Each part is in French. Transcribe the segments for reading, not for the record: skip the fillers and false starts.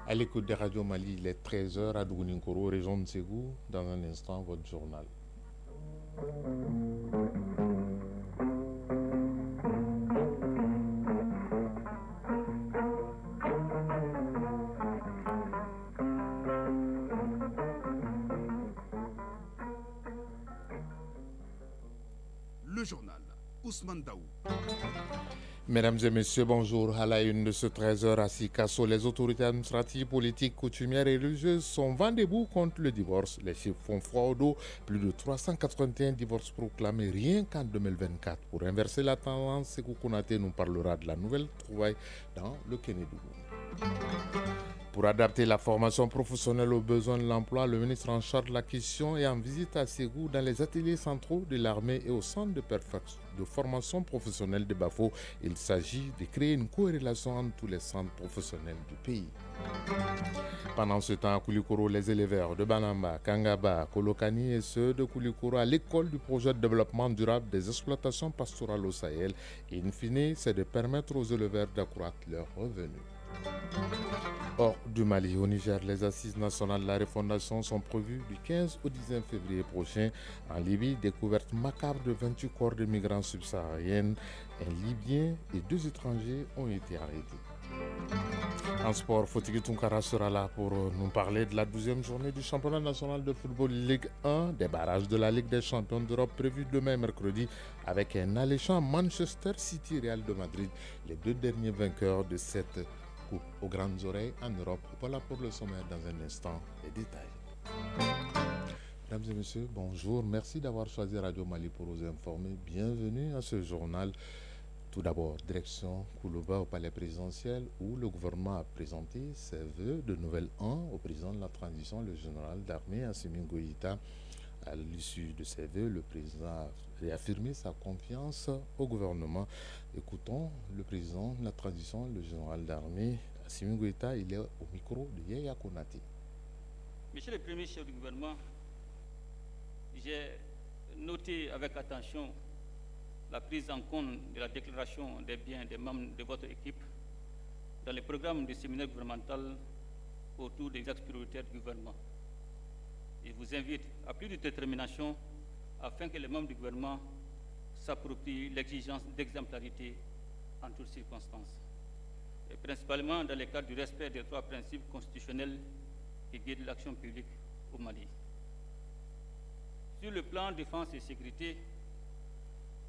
À l'écoute de Radio Mali, il est 13h à Dougounikoro, région de Ségou. Dans un instant, votre journal. Le journal Ousmane Daou. Mesdames et messieurs, bonjour. À la une de ce 13h à Sikasso, les autorités administratives, politiques, coutumières et religieuses sont vent debout contre le divorce. Les chiffres font froid au dos. Plus de 381 divorces proclamés rien qu'en 2024. Pour inverser la tendance, Sékou Konaté nous parlera de la nouvelle trouvaille dans le Kénédougou. Pour adapter la formation professionnelle aux besoins de l'emploi, le ministre en charge de la question est en visite à Ségou dans les ateliers centraux de l'armée et au centre de formation professionnelle de Bafo. Il s'agit de créer une corrélation entre tous les centres professionnels du pays. Pendant ce temps, à Koulikoro, les éleveurs de Banamba, Kangaba, Kolokani et ceux de Koulikoro à l'école du projet de développement durable des exploitations pastorales au Sahel. Et in fine, c'est de permettre aux éleveurs d'accroître leurs revenus. Hors du Mali, au Niger, les assises nationales de la refondation sont prévues du 15 au 19 février prochain. En Libye, découverte macabre de 28 corps de migrants subsahariens. Un Libyen et 2 étrangers ont été arrêtés. En sport, Fotigi Tunkara sera là pour nous parler de la 12e journée du championnat national de football Ligue 1, des barrages de la Ligue des champions d'Europe prévus demain mercredi avec un alléchant Manchester City Real de Madrid, les 2 derniers vainqueurs de cette coupe aux grandes oreilles en Europe. Voilà pour le sommaire dans un instant, les détails. Mesdames et messieurs, bonjour. Merci d'avoir choisi Radio Mali pour vous informer. Bienvenue à ce journal. Tout d'abord, direction Koulouba au palais présidentiel où le gouvernement a présenté ses vœux de nouvel an au président de la transition, le général d'armée Assimi Goïta. À l'issue de ces vœux, le président a réaffirmé sa confiance au gouvernement. Écoutons le président de la transition, le général d'armée Assimi Goïta. Il est au micro de Yaya Konaté. Monsieur le premier chef du gouvernement, j'ai noté avec attention la prise en compte de la déclaration des biens des membres de votre équipe dans le programme du séminaire gouvernemental autour des axes prioritaires du gouvernement. Je vous invite à plus de détermination afin que les membres du gouvernement s'approprient l'exigence d'exemplarité en toutes circonstances, et principalement dans le cadre du respect des 3 principes constitutionnels qui guident l'action publique au Mali. Sur le plan défense et sécurité,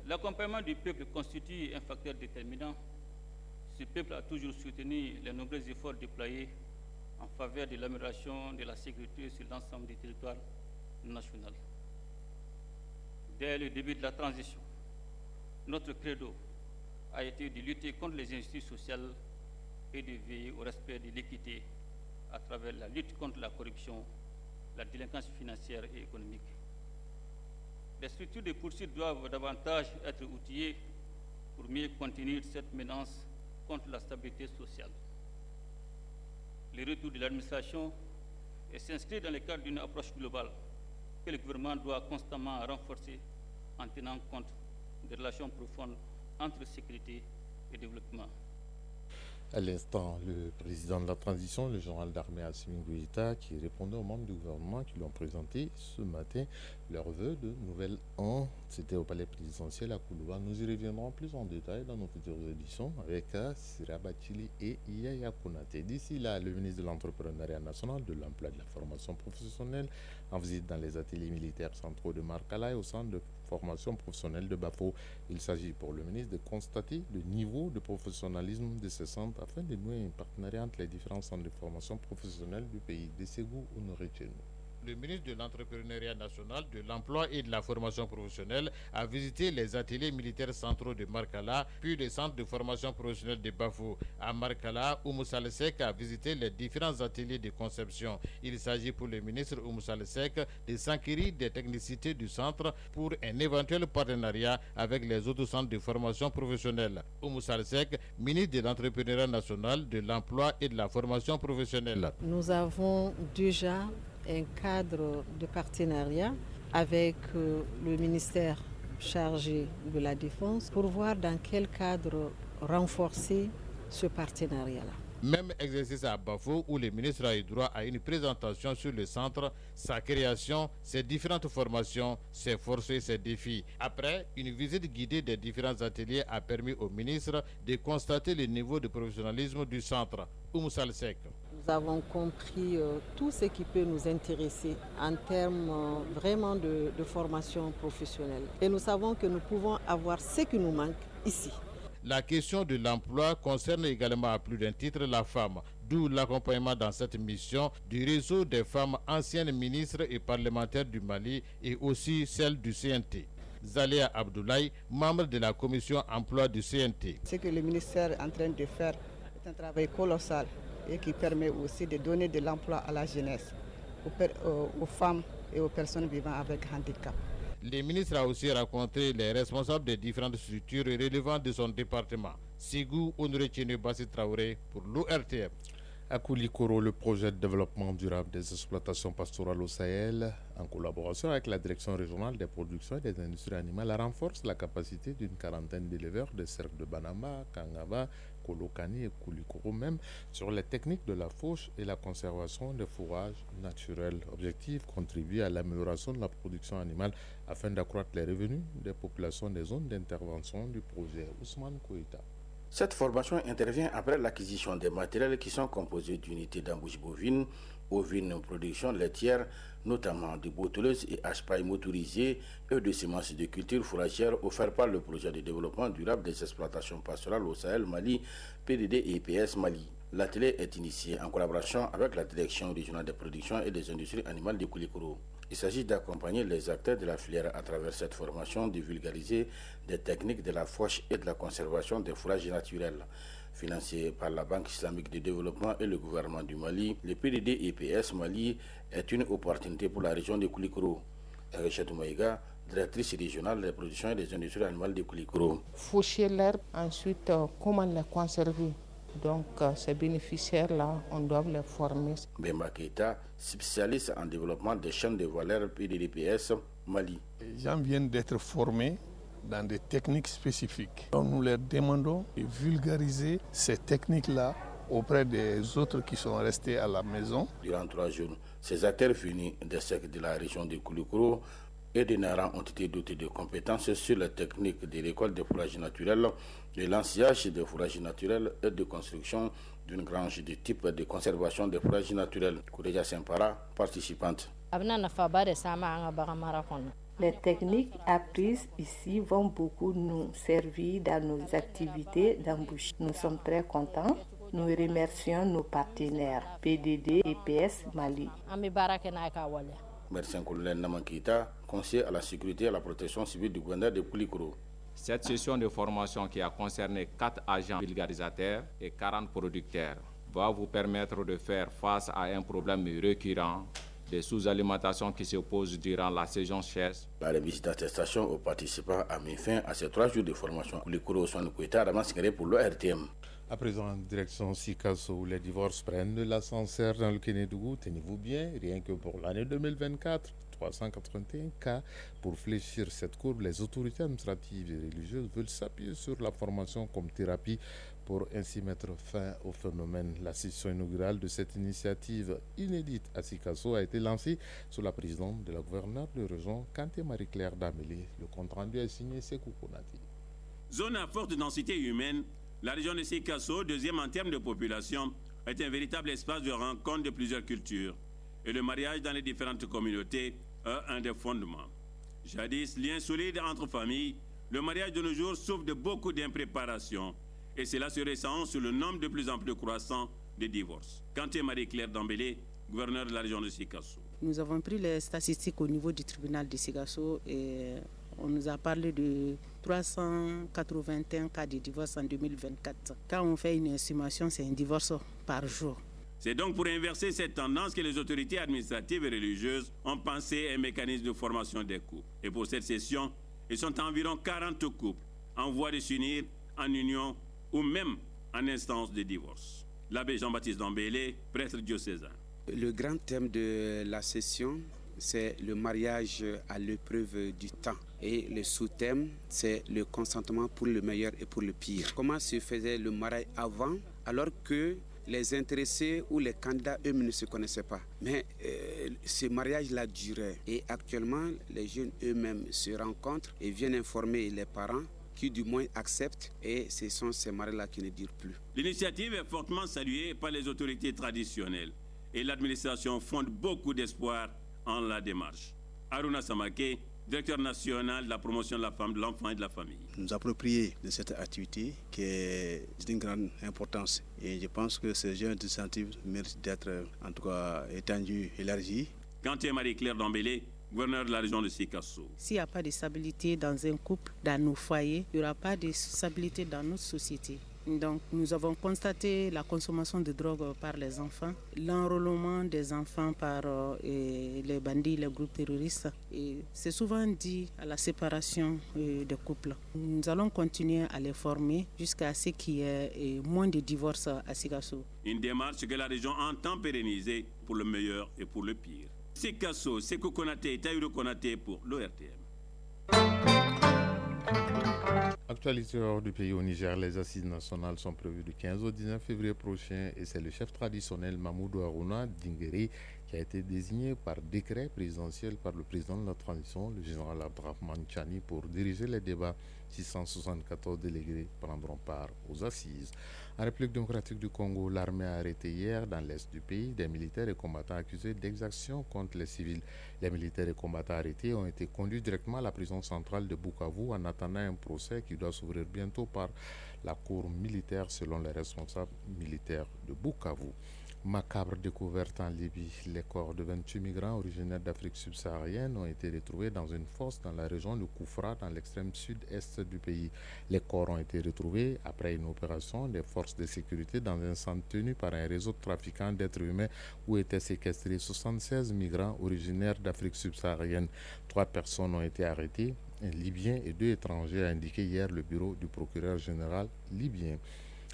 l'accompagnement du peuple constitue un facteur déterminant. Ce peuple a toujours soutenu les nombreux efforts déployés en faveur de l'amélioration de la sécurité sur l'ensemble du territoire national. Dès le début de la transition, notre credo a été de lutter contre les injustices sociales et de veiller au respect de l'équité à travers la lutte contre la corruption, la délinquance financière et économique. Les structures de poursuite doivent davantage être outillées pour mieux contenir cette menace contre la stabilité sociale. Le retour de l'administration s'inscrit dans le cadre d'une approche globale que le gouvernement doit constamment renforcer en tenant compte des relations profondes entre sécurité et développement. À l'instant, le président de la transition, le général d'armée Assimi Goïta, qui répondait aux membres du gouvernement qui lui ont présenté ce matin leurs vœux de nouvel an. C'était au palais présidentiel à Koulouba. Nous y reviendrons plus en détail dans nos futures éditions avec Sira Bachili et Yaya Konaté. D'ici là, le ministre de l'Entrepreneuriat national, de l'Emploi et de la formation professionnelle, en visite dans les ateliers militaires centraux de Markala et au centre de formation professionnelle de Bafo. Il s'agit pour le ministre de constater le niveau de professionnalisme de ces centres afin de nouer un partenariat entre les différents centres de formation professionnelle du pays. De Ségou, Honoré Tchenou. Le ministre de l'Entrepreneuriat national, de l'Emploi et de la formation professionnelle a visité les ateliers militaires centraux de Markala, puis le centre de formation professionnelle de Bafo. À Markala, Oumou Salsek a visité les différents ateliers de conception. Il s'agit pour le ministre Oumou Salsek de s'enquérir des technicités du centre pour un éventuel partenariat avec les autres centres de formation professionnelle. Oumou Salsek, ministre de l'Entrepreneuriat national, de l'Emploi et de la formation professionnelle. Nous avons déjà un cadre de partenariat avec le ministère chargé de la Défense pour voir dans quel cadre renforcer ce partenariat-là. Même exercice à Bafo où le ministre a eu droit à une présentation sur le centre, sa création, ses différentes formations, ses forces et ses défis. Après, une visite guidée des différents ateliers a permis au ministre de constater le niveau de professionnalisme du centre. Oumoussal Sek. Nous avons compris tout ce qui peut nous intéresser en termes vraiment de formation professionnelle. Et nous savons que nous pouvons avoir ce qui nous manque ici. La question de l'emploi concerne également à plus d'un titre la femme, d'où l'accompagnement dans cette mission du réseau des femmes anciennes ministres et parlementaires du Mali et aussi celle du CNT. Zalia Abdoulaye, membre de la commission emploi du CNT. Ce que le ministère est en train de faire est un travail colossal et qui permet aussi de donner de l'emploi à la jeunesse, aux femmes et aux personnes vivant avec handicap. Le ministre a aussi rencontré les responsables des différentes structures relevant de son département. Sigou Honoré Bassi Traoré pour l'ORTM. À Koulikoro, le projet de développement durable des exploitations pastorales au Sahel, en collaboration avec la Direction régionale des productions et des industries animales, renforce la capacité d'une quarantaine d'éleveurs des cercles de Banama, Kangaba, Kolokani et Koulikoro même sur les techniques de la fauche et la conservation des fourrages naturels. Objectif, contribuer à l'amélioration de la production animale afin d'accroître les revenus des populations des zones d'intervention du projet. Ousmane Koïta. Cette formation intervient après l'acquisition des matériels qui sont composés d'unités d'embouche bovine, ovine production laitière, notamment de botteleuses et hache-pailles motorisées et de semences de culture fourragères offerts par le projet de développement durable des exploitations pastorales au Sahel Mali, PDD et EPS Mali. L'atelier est initié en collaboration avec la Direction régionale des productions et des industries animales de Koulikoro. Il s'agit d'accompagner les acteurs de la filière à travers cette formation, de vulgariser des techniques de la fauche et de la conservation des fourrages naturels. Financé par la Banque islamique de développement et le gouvernement du Mali, le PDD EPS Mali est une opportunité pour la région de Koulikoro. Richette Maïga, directrice régionale des productions et des industries animales de Koulikoro. Faucher l'herbe, ensuite comment la conserver. Donc, ces bénéficiaires-là, on doit les former. Bemba Keita, spécialiste en développement des chaînes de valeur PDDPS Mali. Les gens viennent d'être formés dans des techniques spécifiques. Donc, nous leur demandons de vulgariser ces techniques-là auprès des autres qui sont restés à la maison. Durant 3 jours, ces acteurs venus des cercles de la région de Koulikoro et de Nara ont été dotés de compétences sur la technique de l'école des fourrages naturels, de l'ensillage des fourrages naturels et de construction d'une grange de type de conservation des fourrages naturels. Koureja Sempara, participante. Les techniques apprises ici vont beaucoup nous servir dans nos activités d'embouche. Nous sommes très contents. Nous remercions nos partenaires PDD et PS Mali. Merci colonel Namankita, conseiller à la sécurité et à la protection civile du gouverneur de Koulikoro. Cette session de formation qui a concerné 4 agents vulgarisateurs et 40 producteurs va vous permettre de faire face à un problème récurrent de sous-alimentation qui se pose durant la saison sèche. La remise d'attestation aux participants a mis fin à ces 3 jours de formation. Koulikoro Ousmane Koïta, Ramassingare pour l'ORTM. À présent, direction Sikasso, où les divorces prennent de l'ascenseur dans le Kénédougou. Tenez-vous bien, rien que pour l'année 2024, 381 cas. Pour fléchir cette courbe, les autorités administratives et religieuses veulent s'appuyer sur la formation comme thérapie pour ainsi mettre fin au phénomène. La session inaugurale de cette initiative inédite à Sikasso a été lancée sous la présidente de la gouverneure de région, Kanté Marie-Claire Damélé. Le compte-rendu est signé Sekou Konati. Zone à forte densité humaine, la région de Sikasso, deuxième en termes de population, est un véritable espace de rencontre de plusieurs cultures. Et le mariage dans les différentes communautés est un des fondements. Jadis, lien solide entre familles, le mariage de nos jours souffre de beaucoup d'impréparation. Et cela se ressent sur le nombre de plus en plus croissant de divorces. Kanté Marie-Claire Dambélé, gouverneur de la région de Sikasso. Nous avons pris les statistiques au niveau du tribunal de Sikasso et on nous a parlé de 381 cas de divorce en 2024. Quand on fait une estimation, c'est un divorce par jour. C'est donc pour inverser cette tendance que les autorités administratives et religieuses ont pensé un mécanisme de formation des couples. Et pour cette session, ils sont environ 40 couples en voie de s'unir en union ou même en instance de divorce. L'abbé Jean-Baptiste Dambélé, prêtre diocésain. Le grand thème de la session, c'est le mariage à l'épreuve du temps. Et le sous-thème, c'est le consentement pour le meilleur et pour le pire. Comment se faisait le mariage avant, alors que les intéressés ou les candidats eux-mêmes ne se connaissaient pas. Mais ce mariage-là durait. Et actuellement, les jeunes eux-mêmes se rencontrent et viennent informer les parents qui du moins acceptent, et ce sont ces mariages-là qui ne durent plus. L'initiative est fortement saluée par les autorités traditionnelles et l'administration fonde beaucoup d'espoir en la démarche. Aruna Samake, directeur national de la promotion de la femme, de l'enfant et de la famille. Nous approprier de cette activité qui est d'une grande importance, et je pense que ce genre d'initiative mérite d'être en tout cas étendu, élargi. Kanté Marie-Claire Dambélé, gouverneur de la région de Sikasso. S'il n'y a pas de stabilité dans un couple, dans nos foyers, il n'y aura pas de stabilité dans notre société. Donc nous avons constaté la consommation de drogue par les enfants, l'enrôlement des enfants par les bandits, les groupes terroristes. Et c'est souvent dit à la séparation des couples. Nous allons continuer à les former jusqu'à ce qu'il y ait moins de divorces à Sikasso. Une démarche que la région entend pérenniser pour le meilleur et pour le pire. Sikasso, Sekou Konaté, Taïro Konaté pour l'ORTM. Actualité hors du pays au Niger, les assises nationales sont prévues du 15 au 19 février prochain et c'est le chef traditionnel Mamoudou Harouna Dingeri qui a été désigné par décret présidentiel par le président de la transition, le général Abdrahman Chani, pour diriger les débats. 674 délégués prendront part aux assises. En République démocratique du Congo, l'armée a arrêté hier dans l'est du pays des militaires et combattants accusés d'exactions contre les civils. Les militaires et combattants arrêtés ont été conduits directement à la prison centrale de Bukavu en attendant un procès qui doit s'ouvrir bientôt par la cour militaire selon les responsables militaires de Bukavu. Macabre découverte en Libye, les corps de 28 migrants originaires d'Afrique subsaharienne ont été retrouvés dans une fosse dans la région de Koufra, dans l'extrême sud-est du pays. Les corps ont été retrouvés après une opération des forces de sécurité dans un centre tenu par un réseau de trafiquants d'êtres humains où étaient séquestrés 76 migrants originaires d'Afrique subsaharienne. 3 personnes ont été arrêtées, un Libyen et 2 étrangers, a indiqué hier le bureau du procureur général libyen.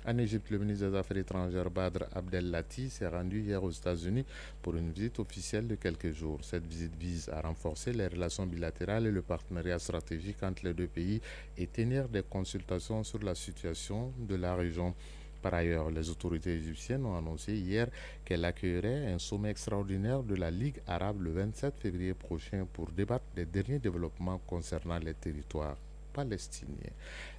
En Égypte, le ministre des Affaires étrangères Badr Abdel Lati s'est rendu hier aux États-Unis pour une visite officielle de quelques jours. Cette visite vise à renforcer les relations bilatérales et le partenariat stratégique entre les deux pays et tenir des consultations sur la situation de la région. Par ailleurs, les autorités égyptiennes ont annoncé hier qu'elles accueilleraient un sommet extraordinaire de la Ligue arabe le 27 février prochain pour débattre des derniers développements concernant les territoires palestinien.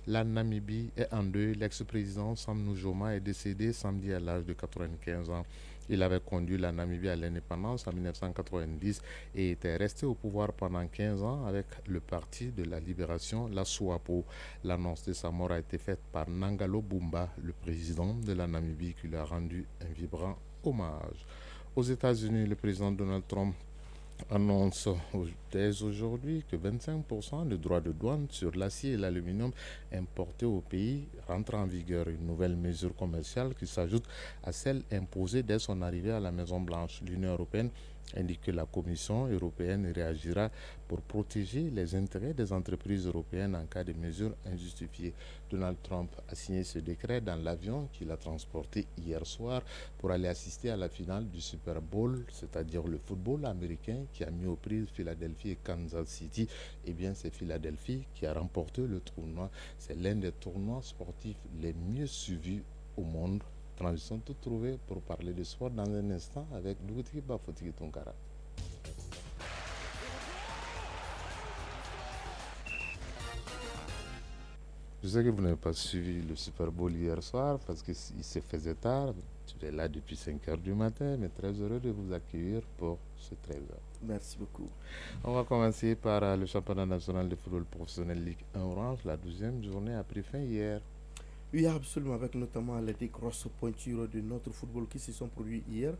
La Namibie est en deuil. L'ex-président Sam Nujoma est décédé samedi à l'âge de 95 ans. Il avait conduit la Namibie à l'indépendance en 1990 et était resté au pouvoir pendant 15 ans avec le Parti de la Libération, la SWAPO. L'annonce de sa mort a été faite par Nangalo Bumba, le président de la Namibie, qui lui a rendu un vibrant hommage. Aux États-Unis, le président Donald Trump annonce dès aujourd'hui que 25% de droits de douane sur l'acier et l'aluminium importés au pays rentrent en vigueur. Une nouvelle mesure commerciale qui s'ajoute à celle imposée dès son arrivée à la Maison-Blanche. L'Union européenne indique que la Commission européenne réagira pour protéger les intérêts des entreprises européennes en cas de mesures injustifiées. Donald Trump a signé ce décret dans l'avion qu'il a transporté hier soir pour aller assister à la finale du Super Bowl, c'est-à-dire le football américain qui a mis aux prises Philadelphie et Kansas City. Eh bien, c'est Philadelphie qui a remporté le tournoi. C'est l'un des tournois sportifs les mieux suivis au monde. Transition tout trouvée pour parler de sport dans un instant avec Doutri Bafoti Tonkara. Je sais que vous n'avez pas suivi le Super Bowl hier soir parce qu'il se faisait tard. Tu es là depuis 5 h du matin, mais très heureux de vous accueillir pour ce 13 h. Merci beaucoup. On va commencer par le championnat national de football professionnel Ligue 1 Orange. La 12e journée a pris fin hier. Oui, absolument, avec notamment les grosses pointures de notre football qui se sont produits hier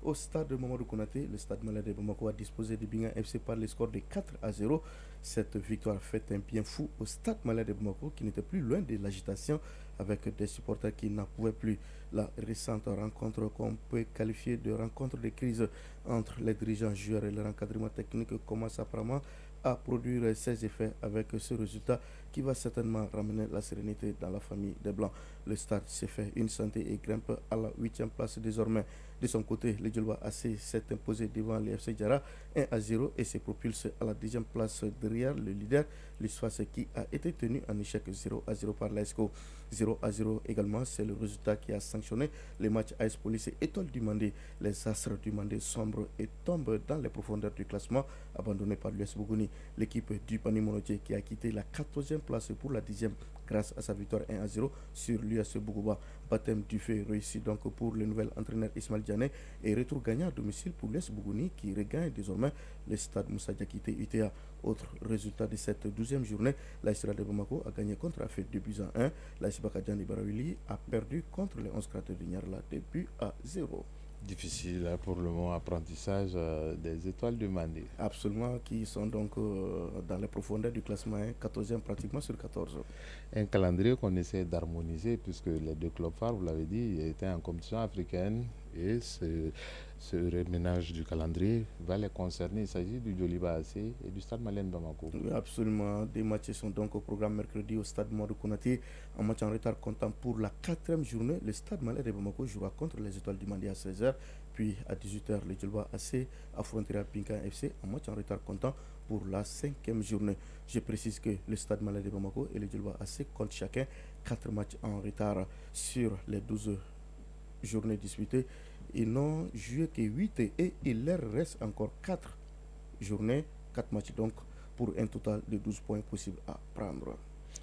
au stade de Mamadou Konaté. Le stade Malade de Bamako a disposé de Binga FC par le score de 4-0. Cette victoire fait un bien fou au stade Malade de Bamako qui n'était plus loin de l'agitation avec des supporters qui n'en pouvaient plus. La récente rencontre qu'on peut qualifier de rencontre de crise entre les dirigeants joueurs et leur encadrement technique commence apparemment à produire ses effets avec ce résultat qui va certainement ramener la sérénité dans la famille des Blancs. Le stade s'est fait une santé et grimpe à la 8e place désormais. De son côté, le Djolba AC s'est imposé devant le FC Diarra 1-0 et se propulse à la 10e place derrière le leader, l'USFAS, qui a été tenu en échec 0-0 par l'ASCO. 0-0 également, c'est le résultat qui a sanctionné le match AS Police et Étoile du Mandé. Les Astres du Mandé sombrent et tombent dans les profondeurs du classement, abandonné par l'US Bougouni. L'équipe du Pani Monotier qui a quitté la 14e place pour la 10e grâce à sa victoire 1-0 sur l'US Bougouba. Baptême du feu réussi donc pour le nouvel entraîneur Ismaël Diané et retour gagnant à domicile pour l'US Bougouni qui regagne désormais le stade Moussa Diakité UTA. Autre résultat de cette 12e journée, l'AS de Bamako a gagné contre Afet 2-1. L'AS Bakadjan de Barawili a perdu contre les 11 cratères de Niarla 2-0. Difficile pour le moment apprentissage des Étoiles du Mandé. Absolument, qui sont donc dans les profondeurs du classement 14e pratiquement sur 14. Un calendrier qu'on essaie d'harmoniser puisque les deux clubs phares, vous l'avez dit, étaient en compétition africaine et ce reménage du calendrier va les concerner. Il s'agit du Djoliba AC et du Stade Malien de Bamako. Oui, absolument. Des matchs sont donc au programme mercredi au Stade Modou Konaté. Un match en retard comptant pour la 4e journée. Le Stade Malien de Bamako jouera contre les Étoiles du Mandé à 16h. Puis à 18h, le Djoliba AC affrontera Pinkan FC. Un match en retard comptant pour la 5e journée. Je précise que le Stade Malien de Bamako et le Djoliba AC comptent chacun 4 matchs en retard sur les 12 journées disputées. Ils n'ont joué que 8 et il leur reste encore 4 journées, 4 matchs donc, pour un total de 12 points possibles à prendre.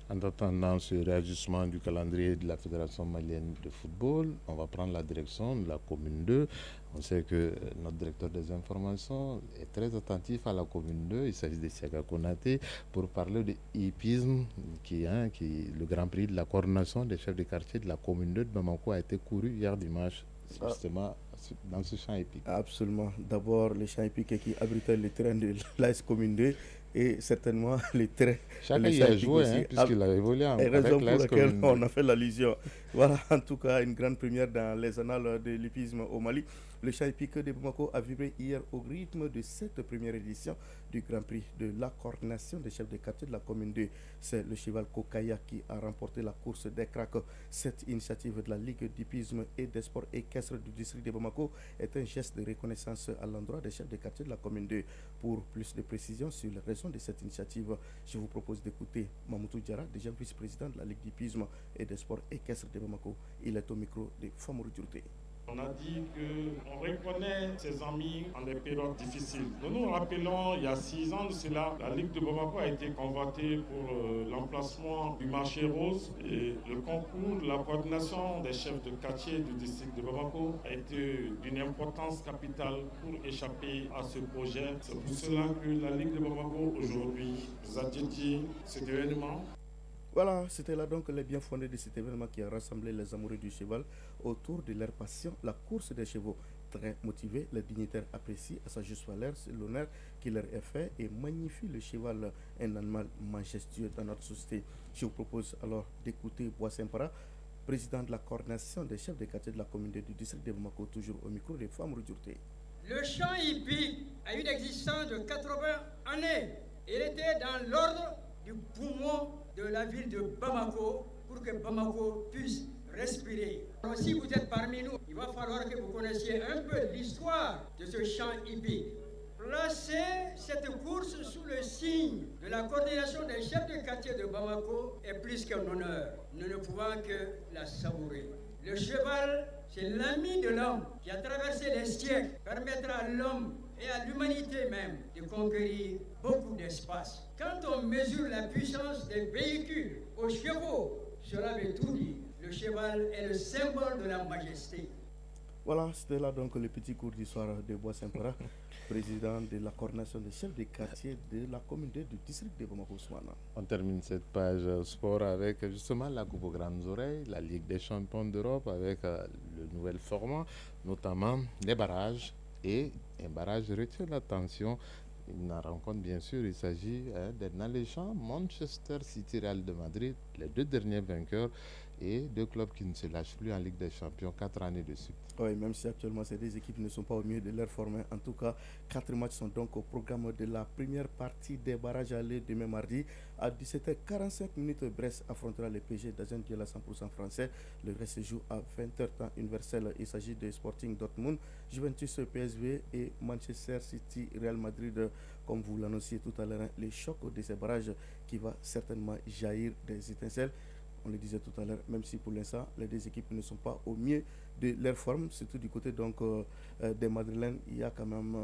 En attendant ce réajustement du calendrier de la Fédération malienne de football, on va prendre la direction de la commune 2. On sait que notre directeur des informations est très attentif à la commune 2. Il s'agit de Siaga Konaté pour parler de hippisme, qui le Grand Prix de la coordination des chefs de quartier de la commune 2 de Bamako a été couru hier dimanche, justement dans ce champ hippique. Absolument. D'abord, le champ hippique qui abritait le terrain de l'AS Commune 2 et certainement les trains. Chacun y a joué, puisqu'il a évolué avec raison pour laquelle on a fait l'allusion. Voilà, en tout cas, une grande première dans les annales de l'hippisme au Mali. Le champ hippique de Bamako a vibré hier au rythme de cette première édition du Grand Prix de la coordination des chefs de quartier de la commune 2. C'est le cheval Kokaya qui a remporté la course des cracks. Cette initiative de la Ligue d'hippisme et des sports équestres du district de Bamako est un geste de reconnaissance à l'endroit des chefs de quartier de la commune 2. Pour plus de précisions sur les raisons de cette initiative, je vous propose d'écouter Mamoutou Diarra, déjà vice-président de la Ligue d'hippisme et des sports équestres de Bamako. Il est au micro de Famourou Djourté. On a dit qu'on reconnaît ses amis en des périodes difficiles. Nous nous rappelons, il y a 6 ans de cela, la Ligue de Bamako a été convoquée pour l'emplacement du marché rose et le concours de la coordination des chefs de quartier du district de Bamako a été d'une importance capitale pour échapper à ce projet. C'est pour cela que la Ligue de Bamako aujourd'hui vous a dédié cet événement. Voilà, c'était là donc les bien fondés de cet événement qui a rassemblé les amoureux du cheval autour de leur passion, la course des chevaux. Très motivés, les dignitaires apprécient à sa juste valeur l'honneur qui leur est fait et magnifient le cheval, un animal majestueux dans notre société. Je vous propose alors d'écouter Boissempara, président de la coordination des chefs de quartier de la commune du district de Bamako, toujours au micro de Famourou Djourté. Le champ hippique a une existence de 80 années. Il était dans l'ordre du poumon de la ville de Bamako pour que Bamako puisse respirer. Alors, si vous êtes parmi nous, il va falloir que vous connaissiez un peu l'histoire de ce champ hippique. Placer cette course sous le signe de la coordination des chefs de quartier de Bamako est plus qu'un honneur. Nous ne pouvons que la savourer. Le cheval, c'est l'ami de l'homme qui a traversé les siècles, permettra à l'homme et à l'humanité même de conquérir beaucoup d'espace. Quand on mesure la puissance des véhicules aux chevaux, cela veut tout dire. Le cheval est le symbole de la majesté. Voilà, c'était là donc le petit cours d'histoire de Boissempara, président de la coordination des chefs de quartier de la commune du district de Bamako-Soumana. On termine cette page sport avec justement la Coupe aux Grandes Oreilles, la Ligue des Champions d'Europe avec le nouvel format, notamment les barrages. Et un barrage retient l'attention. Une rencontre, bien sûr, il s'agit d'un alléchant Manchester City Real de Madrid, les deux derniers vainqueurs. et deux clubs qui ne se lâchent plus en Ligue des Champions 4 années de suite. Oui, même si actuellement ces deux équipes ne sont pas au mieux de leur forme. En tout cas, 4 matchs sont donc au programme de la première partie des barrages allés demain mardi. À 17h45, Brest affrontera le PSG dans un duel à 100% français. Le reste se joue à 20h temps universel. Il s'agit de Sporting Dortmund, Juventus PSV et Manchester City Real Madrid. Comme vous l'annonciez tout à l'heure, le choc de ces barrages qui va certainement jaillir des étincelles. On le disait tout à l'heure, même si pour l'instant, les deux équipes ne sont pas au mieux de leur forme, surtout du côté donc, des Madrilènes, il y a quand même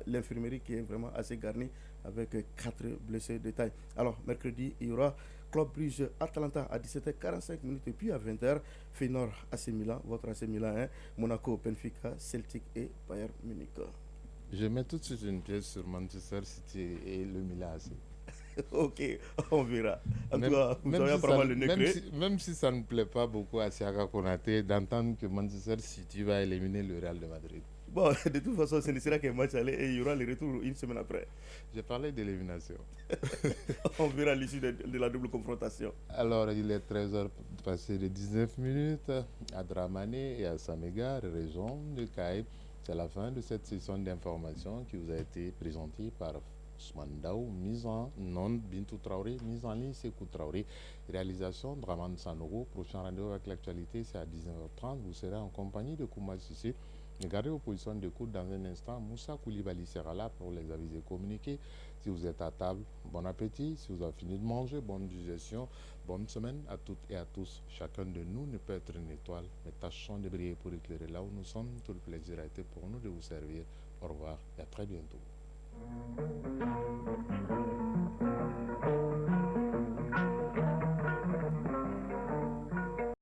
l'infirmerie qui est vraiment assez garnie avec 4 blessés de taille. Alors, mercredi, il y aura Club Brugge Atalanta à 17h45 et puis à 20h, Feyenoord AC Milan, votre AC Milan, Monaco, Benfica, Celtic et Bayern Munich. Je mets tout de suite une pièce sur Manchester City et le Milan AC. Ok, on verra. En tout cas, vous avez apparemment le nez creux. Même si ça ne plaît pas beaucoup à Siaka Konaté d'entendre que Manchester City va éliminer le Real de Madrid. Bon, de toute façon, ce ne sera qu'un match aller et il y aura le retour une semaine après. J'ai parlé d'élimination. On verra l'issue de la double confrontation. Alors, il est 13h passé de 19 minutes à Dramane et à Samega, région de Caï. C'est la fin de cette session d'information qui vous a été présentée par Ousmane Daou, mise en onde Bintou Traoré, mise en ligne Sekou Traoré, réalisation Draman Sanogo. Prochain rendez-vous avec l'actualité, c'est à 19h30. Vous serez en compagnie de Kouma Sissé. Gardez vos positions d'écoute dans un instant. Moussa Koulibaly sera là pour les aviser communiquer. Si vous êtes à table, bon appétit. Si vous avez fini de manger, bonne digestion. Bonne semaine à toutes et à tous. Chacun de nous ne peut être une étoile, mais tâchons de briller pour éclairer là où nous sommes. Tout le plaisir a été pour nous de vous servir. Au revoir et à très bientôt.